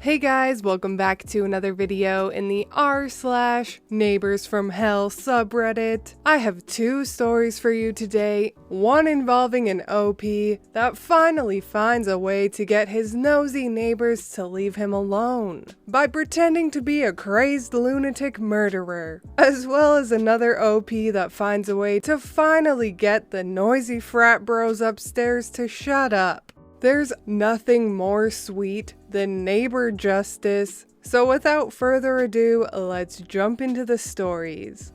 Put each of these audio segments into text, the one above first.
Hey guys, welcome back to another video in the r/NeighborsFromHell subreddit. I have two stories for you today, one involving an OP that finally finds a way to get his nosy neighbors to leave him alone by pretending to be a crazed lunatic murderer, as well as another OP that finds a way to finally get the noisy frat bros upstairs to shut up. There's nothing more sweet than neighbor justice, so without further ado, let's jump into the stories.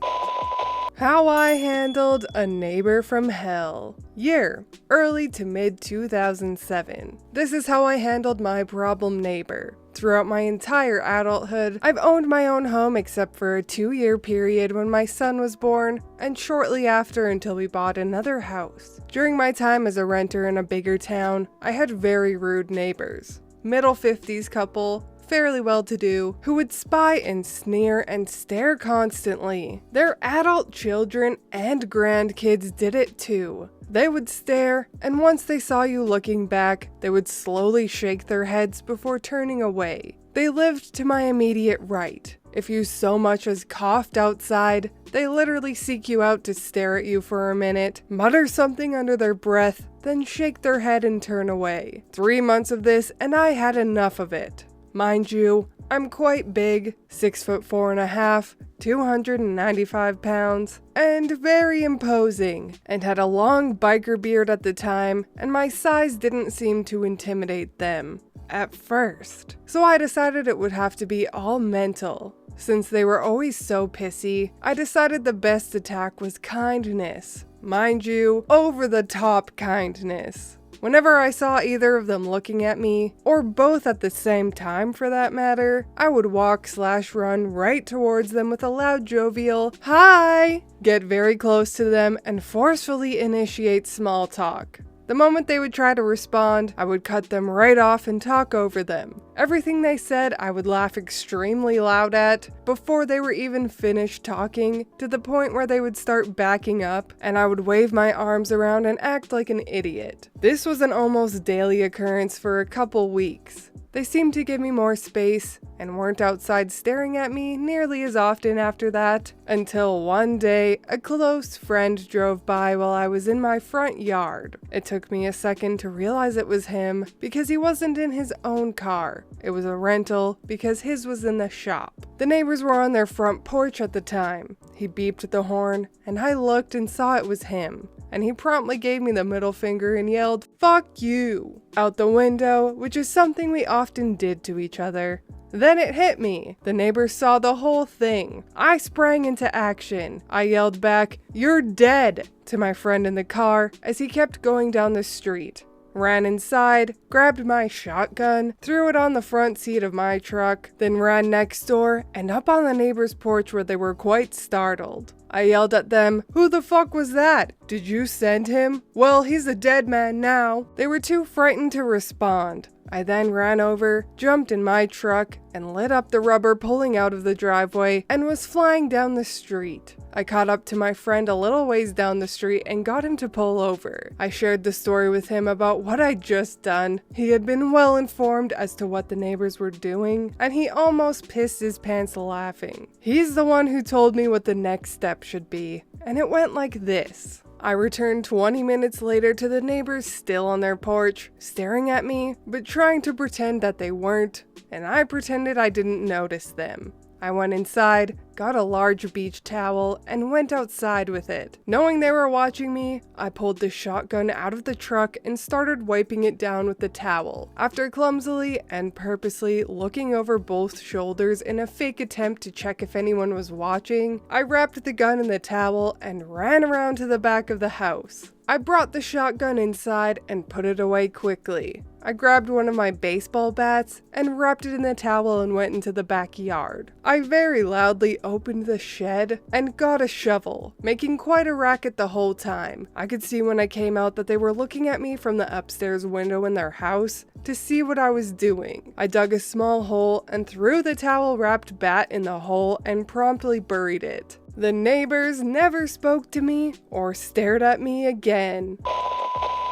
How I handled a neighbor from hell. Year: early to mid 2007. This is how I handled my problem neighbor. Throughout my entire adulthood, I've owned my own home except for a 2-year period when my son was born, and shortly after until we bought another house. During my time as a renter in a bigger town, I had very rude neighbors. Middle 50s couple, fairly well-to-do, who would spy and sneer and stare constantly. Their adult children and grandkids did it too. They would stare, and once they saw you looking back, they would slowly shake their heads before turning away. They lived to my immediate right. If you so much as coughed outside, they literally seek you out to stare at you for a minute, mutter something under their breath, then shake their head and turn away. 3 months of this, and I had enough of it. Mind you, I'm quite big, 6'4.5", 295 pounds, and very imposing, and had a long biker beard at the time, and my size didn't seem to intimidate them at first. So I decided it would have to be all mental. Since they were always so pissy, I decided the best attack was kindness. Mind you, over-the-top kindness. Whenever I saw either of them looking at me, or both at the same time for that matter, I would walk/run right towards them with a loud jovial, "Hi!" Get very close to them and forcefully initiate small talk. The moment they would try to respond, I would cut them right off and talk over them. Everything they said I would laugh extremely loud at before they were even finished talking, to the point where they would start backing up and I would wave my arms around and act like an idiot. This was an almost daily occurrence for a couple weeks. They seemed to give me more space and weren't outside staring at me nearly as often after that, until one day a close friend drove by while I was in my front yard. It took me a second to realize it was him because he wasn't in his own car. It was a rental because his was in the shop. The neighbors were on their front porch at the time. He beeped the horn and I looked and saw it was him. And he promptly gave me the middle finger and yelled, "Fuck you!" out the window, which is something we often did to each other. Then it hit me. The neighbors saw the whole thing. I sprang into action. I yelled back, "You're dead!" to my friend in the car as he kept going down the street. Ran inside, grabbed my shotgun, threw it on the front seat of my truck, then ran next door and up on the neighbor's porch where they were quite startled. I yelled at them, "Who the fuck was that? Did you send him? Well, he's a dead man now." They were too frightened to respond. I then ran over, jumped in my truck, and lit up the rubber pulling out of the driveway and was flying down the street. I caught up to my friend a little ways down the street and got him to pull over. I shared the story with him about what I'd just done. He had been well informed as to what the neighbors were doing, and he almost pissed his pants laughing. He's the one who told me what the next step should be, and it went like this. I returned 20 minutes later to the neighbors still on their porch, staring at me, but trying to pretend that they weren't, and I pretended I didn't notice them. I went inside, got a large beach towel, and went outside with it. Knowing they were watching me, I pulled the shotgun out of the truck and started wiping it down with the towel. After clumsily and purposely looking over both shoulders in a fake attempt to check if anyone was watching, I wrapped the gun in the towel and ran around to the back of the house. I brought the shotgun inside and put it away quickly. I grabbed one of my baseball bats and wrapped it in the towel and went into the backyard. I very loudly opened the shed and got a shovel, making quite a racket the whole time. I could see when I came out that they were looking at me from the upstairs window in their house to see what I was doing. I dug a small hole and threw the towel-wrapped bat in the hole and promptly buried it. The neighbors never spoke to me or stared at me again.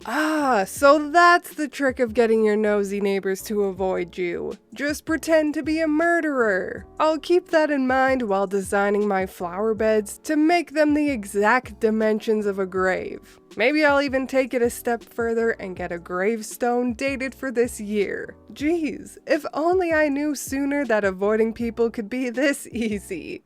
Ah, so that's the trick of getting your nosy neighbors to avoid you. Just pretend to be a murderer. I'll keep that in mind while designing my flower beds to make them the exact dimensions of a grave. Maybe I'll even take it a step further and get a gravestone dated for this year. Geez, if only I knew sooner that avoiding people could be this easy.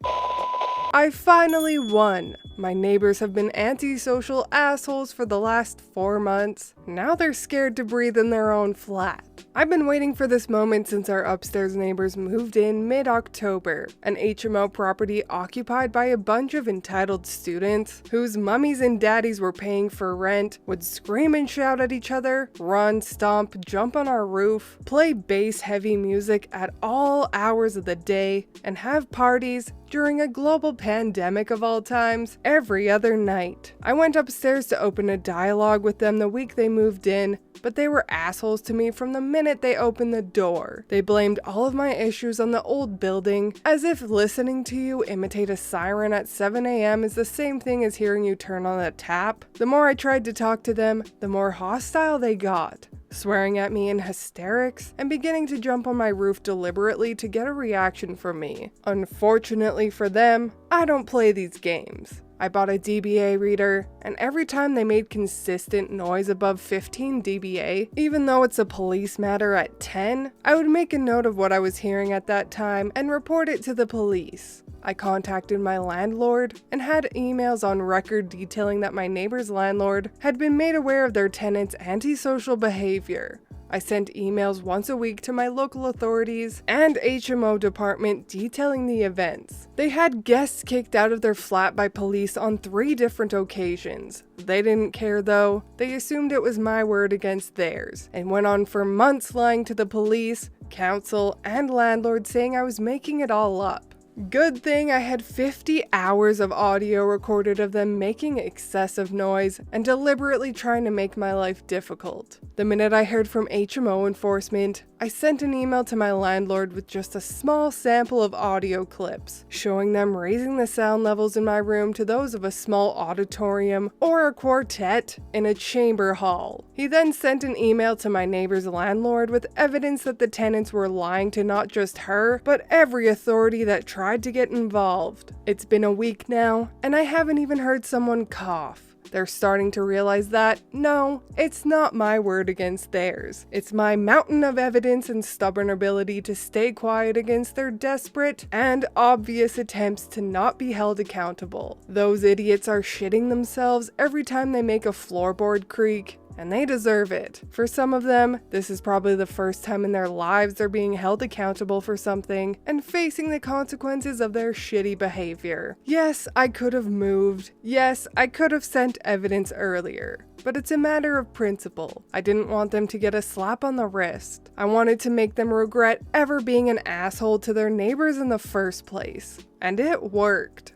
I finally won. My neighbors have been antisocial assholes for the last 4 months. Now they're scared to breathe in their own flat. I've been waiting for this moment since our upstairs neighbors moved in mid-October, an HMO property occupied by a bunch of entitled students whose mummies and daddies were paying for rent, would scream and shout at each other, run, stomp, jump on our roof, play bass-heavy music at all hours of the day, and have parties during a global pandemic of all times, every other night. I went upstairs to open a dialogue with them the week they moved in, but they were assholes to me from the minute they opened the door. They blamed all of my issues on the old building, as if listening to you imitate a siren at 7 a.m. is the same thing as hearing you turn on a tap. The more I tried to talk to them, the more hostile they got, swearing at me in hysterics and beginning to jump on my roof deliberately to get a reaction from me. Unfortunately for them, I don't play these games. I bought a dBA reader, and every time they made consistent noise above 15 dBA, even though it's a police matter at 10, I would make a note of what I was hearing at that time and report it to the police. I contacted my landlord and had emails on record detailing that my neighbor's landlord had been made aware of their tenants' antisocial behavior. I sent emails once a week to my local authorities and HMO department detailing the events. They had guests kicked out of their flat by police on 3 different occasions. They didn't care though. They assumed it was my word against theirs, and went on for months lying to the police, council, and landlord saying I was making it all up. Good thing I had 50 hours of audio recorded of them making excessive noise and deliberately trying to make my life difficult. The minute I heard from HMO enforcement, I sent an email to my landlord with just a small sample of audio clips, showing them raising the sound levels in my room to those of a small auditorium or a quartet in a chamber hall. He then sent an email to my neighbor's landlord with evidence that the tenants were lying to not just her, but every authority that tried to get involved. It's been a week now, and I haven't even heard someone cough. They're starting to realize that, no, it's not my word against theirs. It's my mountain of evidence and stubborn ability to stay quiet against their desperate and obvious attempts to not be held accountable. Those idiots are shitting themselves every time they make a floorboard creak, and they deserve it. For some of them, this is probably the first time in their lives they're being held accountable for something and facing the consequences of their shitty behavior. Yes, I could have moved. Yes, I could have sent evidence earlier. But it's a matter of principle. I didn't want them to get a slap on the wrist. I wanted to make them regret ever being an asshole to their neighbors in the first place. And it worked.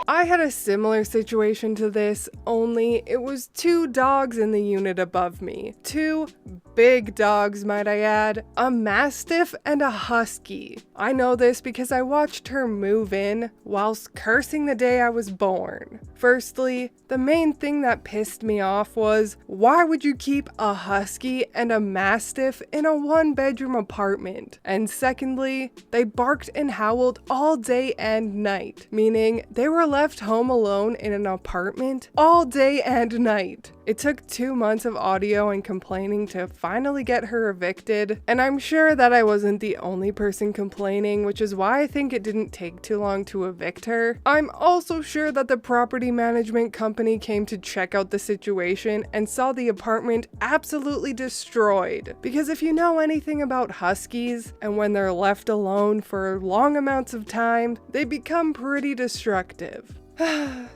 I had a similar situation to this, only it was 2 dogs in the unit above me. 2 big dogs, might I add. A Mastiff and a Husky. I know this because I watched her move in whilst cursing the day I was born. Firstly, the main thing that pissed me off was, why would you keep a Husky and a Mastiff in a 1-bedroom apartment? And secondly, they barked and howled all day and night, meaning they were left home alone in an apartment all day and night. It took 2 months of audio and complaining to finally get her evicted, and I'm sure that I wasn't the only person complaining, which is why I think it didn't take too long to evict her. I'm also sure that the property management company came to check out the situation and saw the apartment absolutely destroyed. Because if you know anything about Huskies, and when they're left alone for long amounts of time, they become pretty destructive.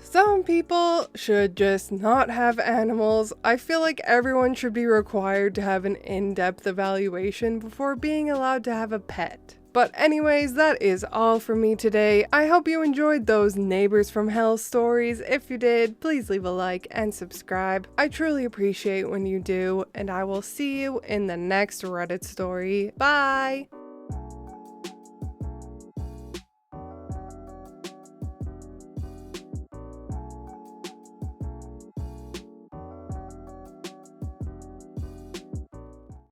Some people should just not have animals. I feel like everyone should be required to have an in-depth evaluation before being allowed to have a pet. But anyways, that is all for me today. I hope you enjoyed those Neighbors from Hell stories. If you did, please leave a like and subscribe. I truly appreciate when you do, and I will see you in the next Reddit story. Bye!